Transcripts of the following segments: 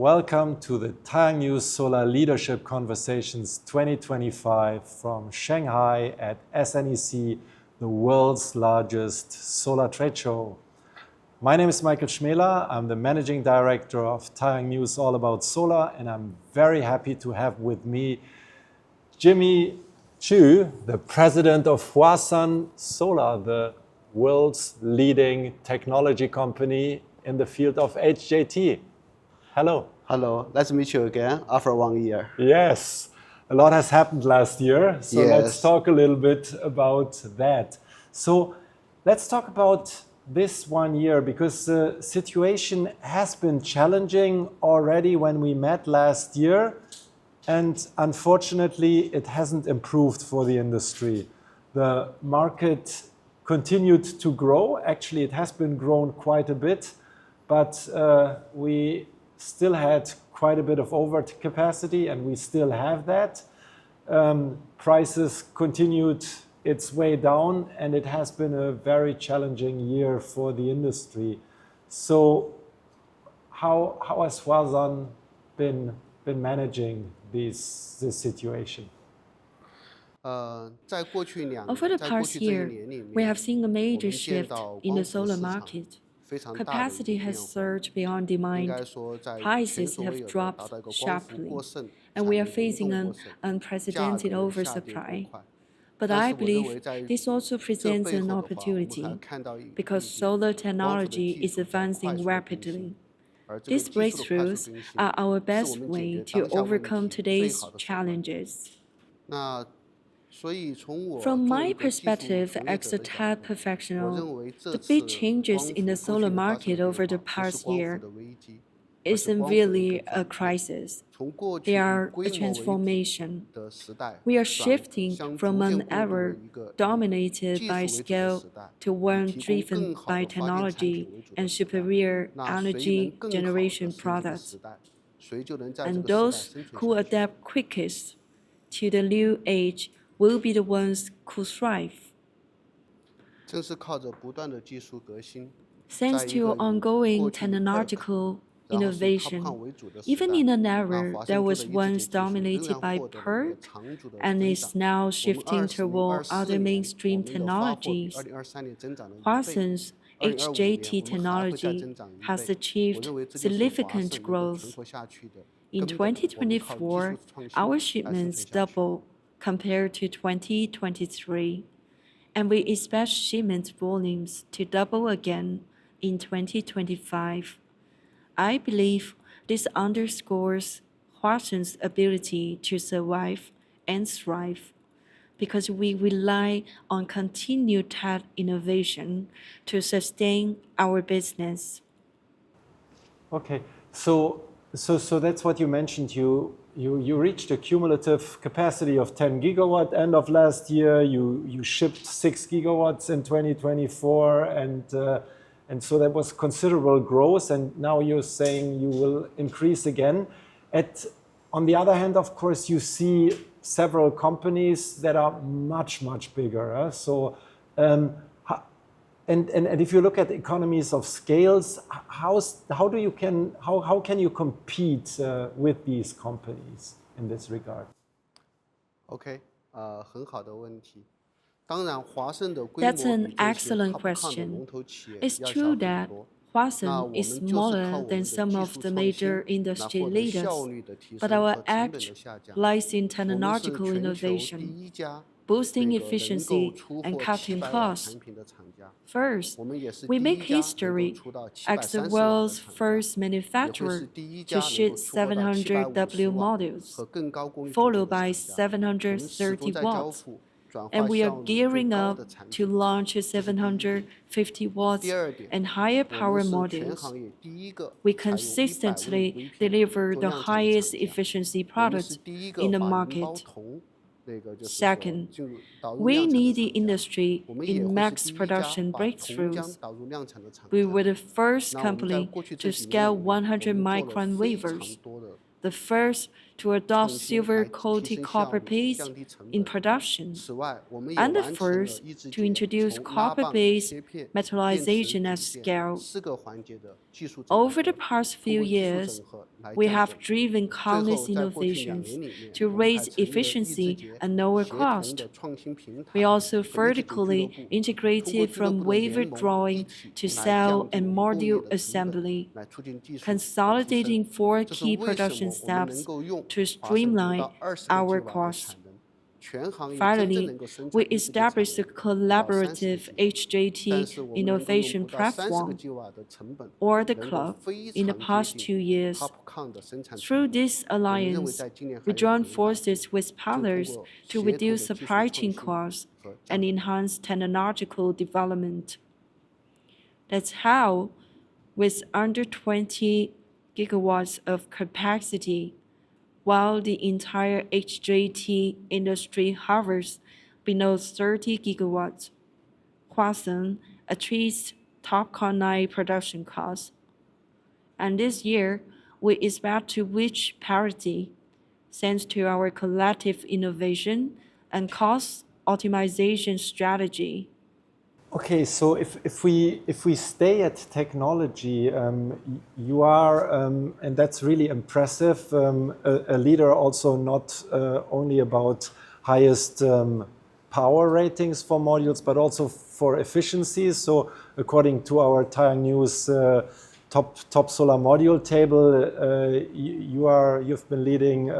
Welcome to the TaiyangNews Solar Leadership Conversations 2025 from Shanghai at SNEC, the world's largest solar trade show. My name is Michael Schmela. I'm the Managing Director of TaiyangNews All About Solar, and I'm very happy to have with me Jimmy Chu, the President of Huasun Solar, the world's leading technology company in the field of HJT. Hello. Hello, nice to meet you again after 1 year. Yes, a lot has happened last year, so Yes. Let's talk a little bit about that. So let's talk about this 1 year, because the situation has been challenging already when we met last year, and unfortunately it hasn't improved for the industry. The market continued to grow. Actually, it has been grown quite a bit, but we still had quite a bit of overcapacity, and we still have that. Prices continued its way down, and it has been a very challenging year for the industry. So how has Huasun been managing this situation? Over the past year, we have seen a major shift in the solar market. Capacity has surged beyond demand, prices have dropped sharply, and we are facing an unprecedented oversupply. But I believe this also presents an opportunity, because solar technology is advancing rapidly. These breakthroughs are our best way to overcome today's challenges. From my perspective as a tech professional, the big changes in the solar market over the past year isn't really a crisis. They are a transformation. We are shifting from an era dominated by scale to one driven by technology and superior energy generation products. And those who adapt quickest to the new age will be the ones who thrive. Thanks to ongoing technological innovation, even in an era that was once dominated by PERC and is now shifting toward other mainstream technologies, Huasun's HJT technology has achieved significant growth. In 2024, our shipments doubled compared to 2023, and we expect shipment volumes to double again in 2025. I believe this underscores Huasun's ability to survive and thrive, because we rely on continued tech innovation to sustain our business. Okay, so that's what you mentioned. You reached a cumulative capacity of 10 gigawatt end of last year. You shipped 6 gigawatts in 2024, and so that was considerable growth. And now you're saying you will increase again. On the other hand, of course, you see several companies that are much bigger. And if you look at economies of scales, how can you compete with these companies in this regard? That's an excellent question. It's true that Huasun is smaller than some of the major industry leaders, but our edge lies in technological innovation, boosting efficiency and cutting costs. First, we make history as the world's first manufacturer to ship 700W modules, followed by 730 watts. And we are gearing up to launch 750 watts and higher power modules. We consistently deliver the highest efficiency products in the market. Second, we lead the industry in mass production breakthroughs. We were the first company to scale 100-micron wafers, the first to adopt silver-coated copper paste in production, and the first to introduce copper-based metallization at scale. Over the past few years, we have driven countless innovations to raise efficiency and lower cost. We also vertically integrated from wafer drawing to cell and module assembly, consolidating 4 key production steps to streamline our costs. Finally, we established a collaborative HJT innovation platform, or the club, in the past 2 years. Through this alliance, we joined forces with partners to reduce supply chain costs and enhance technological development. That's how, with under 20 gigawatts of capacity, while the entire HJT industry hovers below 30 gigawatts, Huasun achieves top quartile production costs. And this year, we expect to reach parity, thanks to our collective innovation and cost optimization strategy. Okay, so if we stay at technology, you are, and that's really impressive, a leader also not only about highest power ratings for modules, but also for efficiencies. So according to our TaiyangNews top solar module table, you've been leading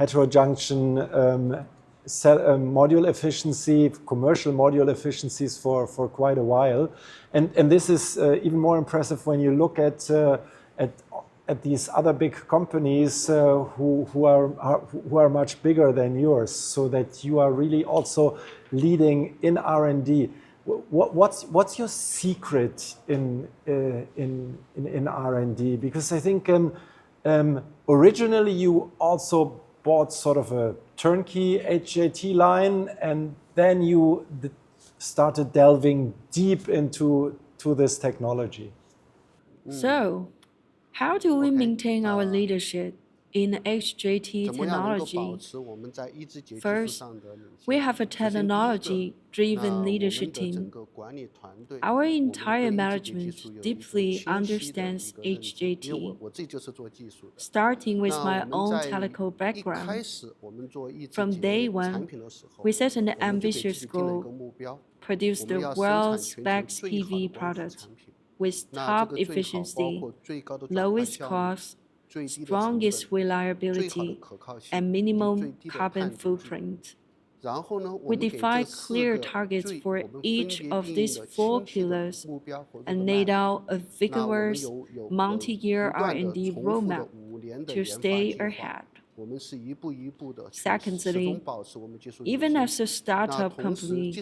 heterojunction module efficiency, commercial module efficiencies for quite a while, and this is even more impressive when you look at these other big companies who are much bigger than yours. So that you are really also leading in R&D. What's your secret in R&D? Because I think originally you also bought sort of a turnkey HJT line, and then you started delving deep into this technology. So, how do we maintain our leadership in HJT technology? First, we have a technology-driven leadership team. Our entire management deeply understands HJT. Starting with my own telco background, from day one, we set an ambitious goal: produce the world's best PV product with top efficiency, lowest cost, strongest reliability, and minimum carbon footprint. We define clear targets for each of these 4 pillars and laid out a vigorous multi-year R&D roadmap to stay ahead. Secondly, even as a startup company,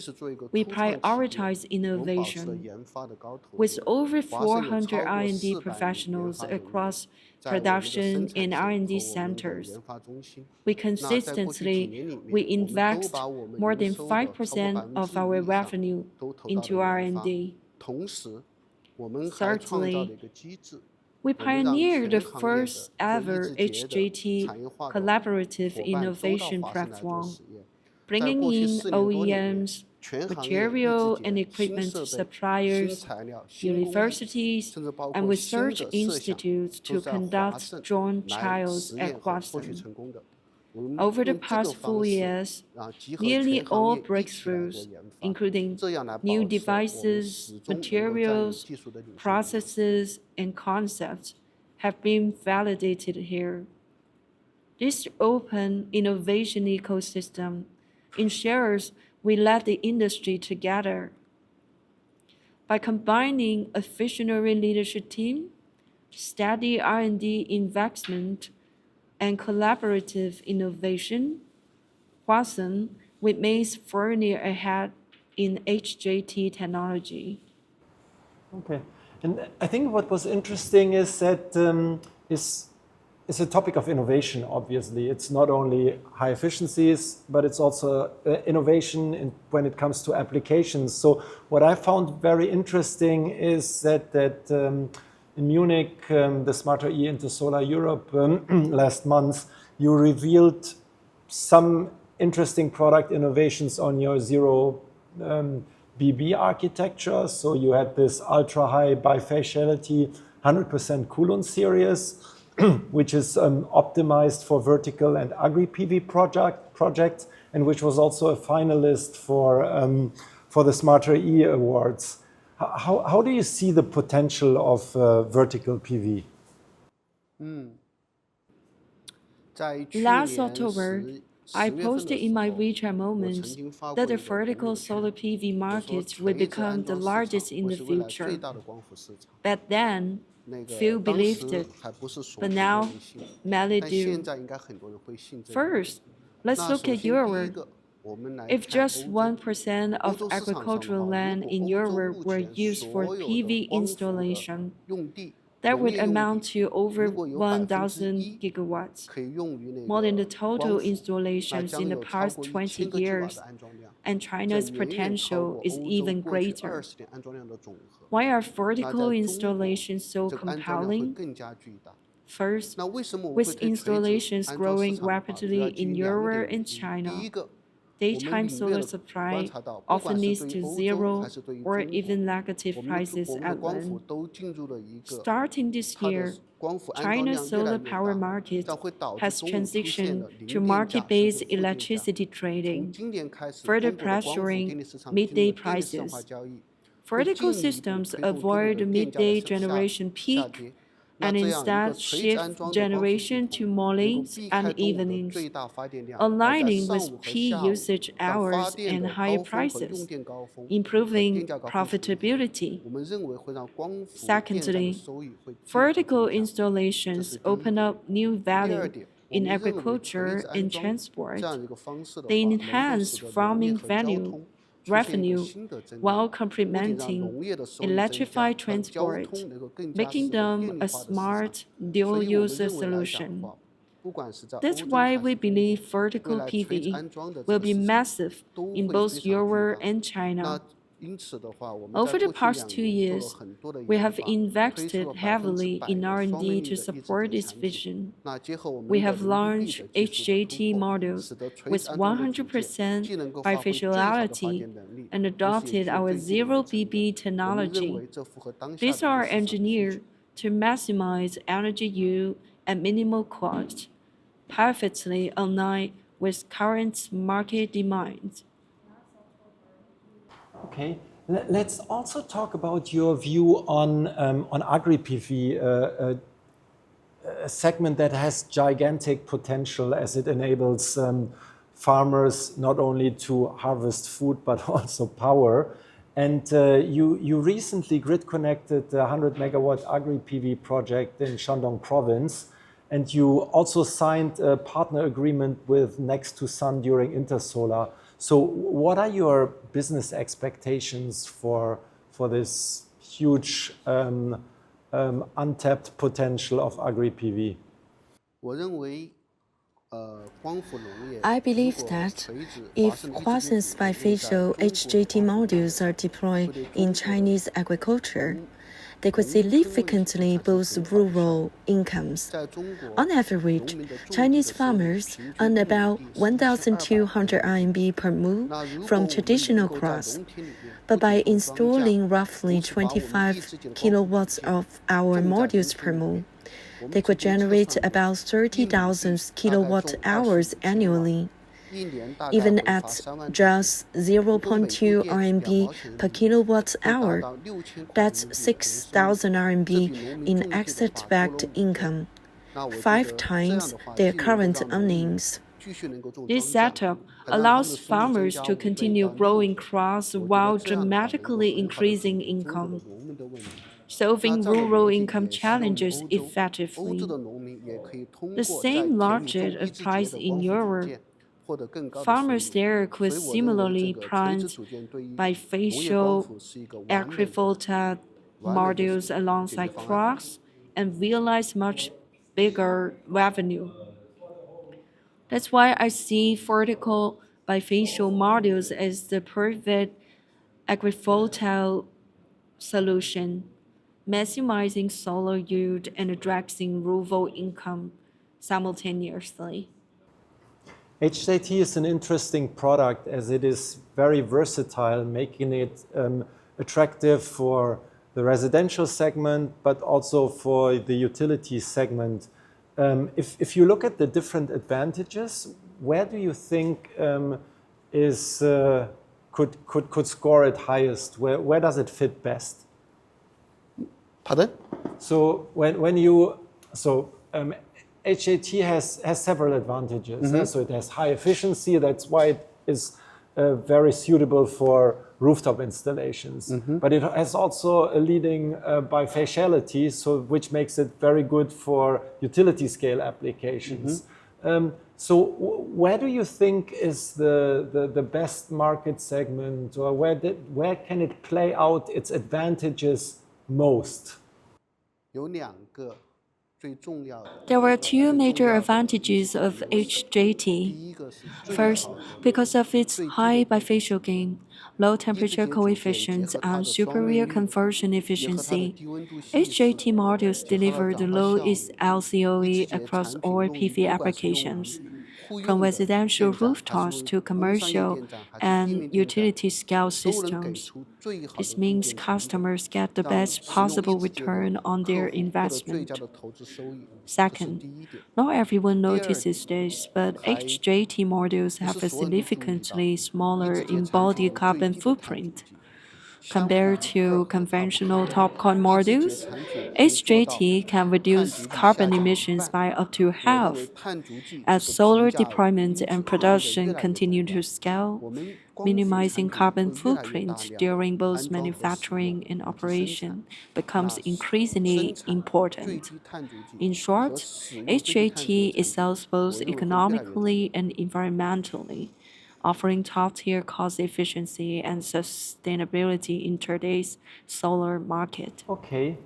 we prioritize innovation. With over 400 R&D professionals across production and R&D centers, we invest more than 5% of our revenue into R&D. Thirdly, we pioneered the first ever HJT collaborative innovation platform, bringing in OEMs, material and equipment suppliers, universities, and research institutes to conduct joint trials at Huasun. Over the past 4 years, nearly all breakthroughs, including new devices, materials, processes, and concepts, have been validated here. This open innovation ecosystem ensures we let the industry together. By combining a visionary leadership team, steady R&D investment, and collaborative innovation, Huasun remains firmly ahead in HJT technology. Okay, and I think what was interesting is that it's a topic of innovation, obviously. It's not only high efficiencies, but it's also innovation when it comes to applications. So what I found very interesting is that in Munich, the Smarter E Intersolar Europe last month, You revealed some interesting product innovations on your zero BB architecture. So you had this ultra high bifaciality 100% Coulomb series, which is optimized for vertical and agri PV projects, and which was also a finalist for the Smarter E Awards. How do you see the potential of vertical PV? Last October, I posted in my WeChat Moments that the vertical solar PV market will become the largest in the future. Back then, few believed it, but now many do. First, let's look at Europe. If just 1% of agricultural land in Europe were used for PV installation, that would amount to over 1,000 gigawatts, more than the total installations in the past 20 years, and China's potential is even greater. Why are vertical installations so compelling? First, with installations growing rapidly in Europe and China, daytime solar supply often leads to zero or even negative prices at land. Starting this year, China's solar power market has transitioned to market-based electricity trading, further pressuring midday prices. Vertical systems avoid the midday generation peak and instead shift generation to mornings and evenings, aligning with peak usage hours and higher prices, improving profitability. Secondly, vertical installations open up new value in agriculture and transport. They enhance farming revenue while complementing electrified transport, making them a smart dual-user solution. That's why we believe vertical PV will be massive in both Europe and China. Over the past 2 years, we have invested heavily in R&D to support this vision. We have launched HJT models with 100% bifaciality and adopted our zero BB technology. These are engineered to maximize energy use at minimal cost, perfectly aligned with current market demands. Okay, let's also talk about your view on agri-PV, a segment that has gigantic potential as it enables farmers not only to harvest food but also power. And you recently grid connected the 100 megawatt agri-PV project in Shandong province, and you also signed a partner agreement with Next to Sun during Intersolar. So what are your business expectations for this huge untapped potential of agri-PV? I believe that if Huasun's bifacial HJT modules are deployed in Chinese agriculture, they could significantly boost rural incomes. On average, Chinese farmers earn about 1,200 RMB per mu from traditional crops. But by installing roughly 25 kilowatts of our modules per mu, they could generate about 30,000 kilowatt hours annually. Even at just 0.2 RMB per kilowatt hour, that's 6,000 RMB in asset-backed income, 5 times their current earnings. This setup allows farmers to continue growing crops while dramatically increasing income, solving rural income challenges effectively. The same logic applies in Europe. Farmers there could similarly plant bifacial agrivoltaic modules alongside crops and realize much bigger revenue. That's why I see vertical bifacial modules as the perfect agrivoltaic solution, maximizing solar yield and addressing rural income simultaneously. HJT is an interesting product as it is very versatile, making it attractive for the residential segment, but also for the utility segment. If you look at the different advantages, where do you think could score it highest? Where does it fit best? Pardon? So HAT has several advantages. So it has high efficiency. That's why it is very suitable for rooftop installations. But it has also a leading bifaciality, which makes it very good for utility scale applications. So where do you think is the best market segment, or where can it play out its advantages most? There were two major advantages of HJT. First, because of its high bifacial gain, low temperature coefficients, and superior conversion efficiency, HJT modules deliver the lowest LCOE across all PV applications, from residential rooftops to commercial and utility-scale systems. This means customers get the best possible return on their investment. Second, not everyone notices this, but HJT modules have a significantly smaller embodied carbon footprint. Compared to conventional TOPCon modules, HJT can reduce carbon emissions by up to half. As solar deployment and production continue to scale, minimizing carbon footprint during both manufacturing and operation becomes increasingly important. In short, HJT excels both economically and environmentally, offering top-tier cost efficiency and sustainability in today's solar market. Okay,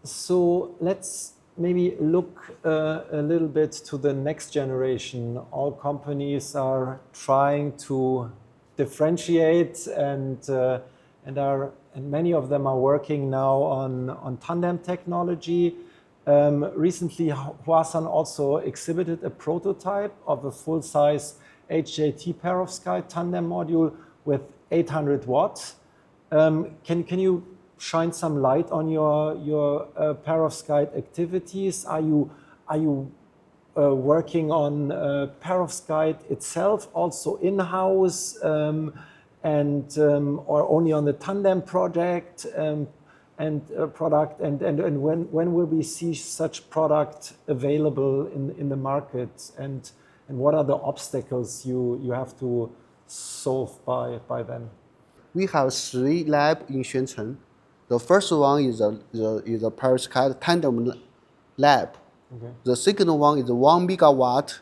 so let's maybe look a little bit to the next generation. All companies are trying to differentiate, and many of them are working now on tandem technology. Recently, Huasun also exhibited a prototype of a full-size HJT perovskite tandem module with 800 watts. Can you shine some light on your perovskite activities? Are you working on perovskite itself also in-house, or only on the tandem project and product? And when will we see such product available in the market? And what are the obstacles you have to solve by then? We have 3 labs in Shenzhen. The first one is a perovskite tandem lab. Okay. The second one is a 1 megawatt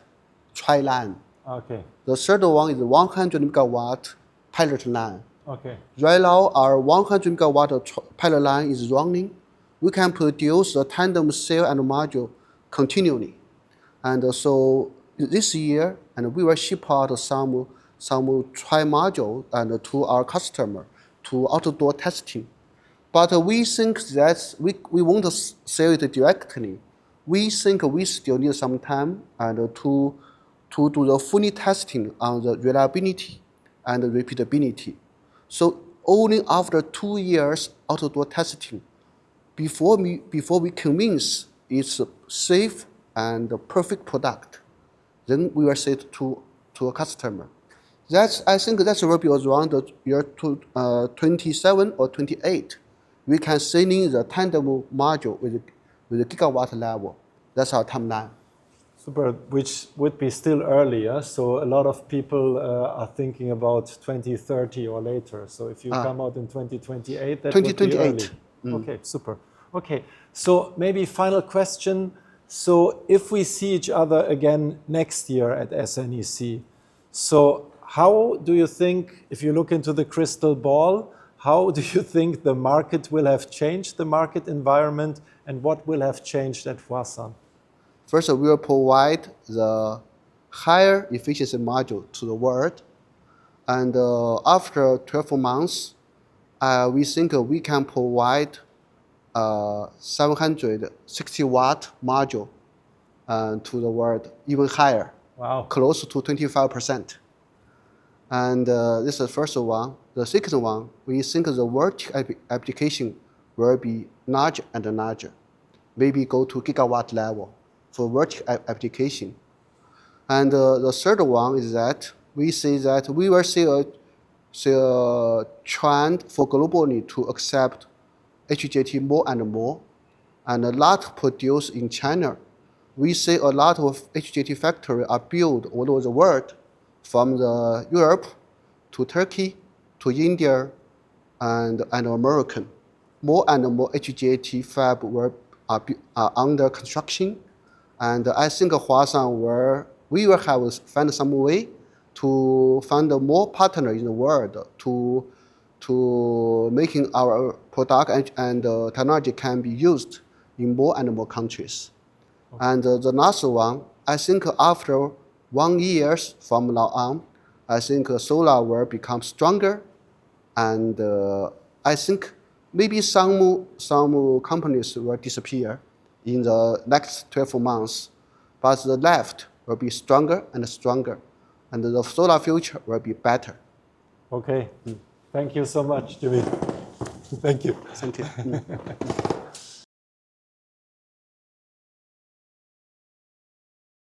tri-line. Okay. The third one is 100 megawatt pilot line. Okay. Right now, our 100 megawatt pilot line is running. We can produce the tandem cell and module continually. And so this year, and we will ship out some tri-module and to our customer to outdoor testing. But we think that we won't sell it directly. We think we still need some time and to do the full testing on the reliability and the repeatability. So only after 2 years outdoor testing, before we convince it's a safe and a perfect product, then we will sell it to a customer. I think that will be around the year 27 or 28. We can sell in the tandem module with the gigawatt level. That's our timeline. Super, which would be still earlier. So a lot of people are thinking about 2030 or later. So if you come out in 2028, that 2028. would be early. Okay, super. Okay, so maybe final question. So if we see each other again next year at SNEC, so how do you think, if you look into the crystal ball, how do you think the market will have changed, the market environment, and what will have changed at Huasun? First, we will provide the higher efficiency module to the world. And after 12 months, we think we can provide 760 watt module to the world, even higher. Wow. Close to 25%. And this is the first one. The second one, we think the vertical application will be larger and larger, maybe go to gigawatt level for vertical application. And the third one is that we see that we will see a trend for globally to accept HJT more and more, and a lot produced in China. We see a lot of HJT factories are built all over the world, from the Europe to Turkey to India and American. More and more HJT fab are under construction, and I think Huasun we will find some way to find more partners in the world to making our product and technology can be used in more and more countries. Okay. And the last one, I think after 1 year from now on, I think solar will become stronger, and I think maybe some companies will disappear in the next 12 months, but the left will be stronger and stronger, and the solar future will be better. Okay. Thank you so much, Jimmy. Thank you. Thank you.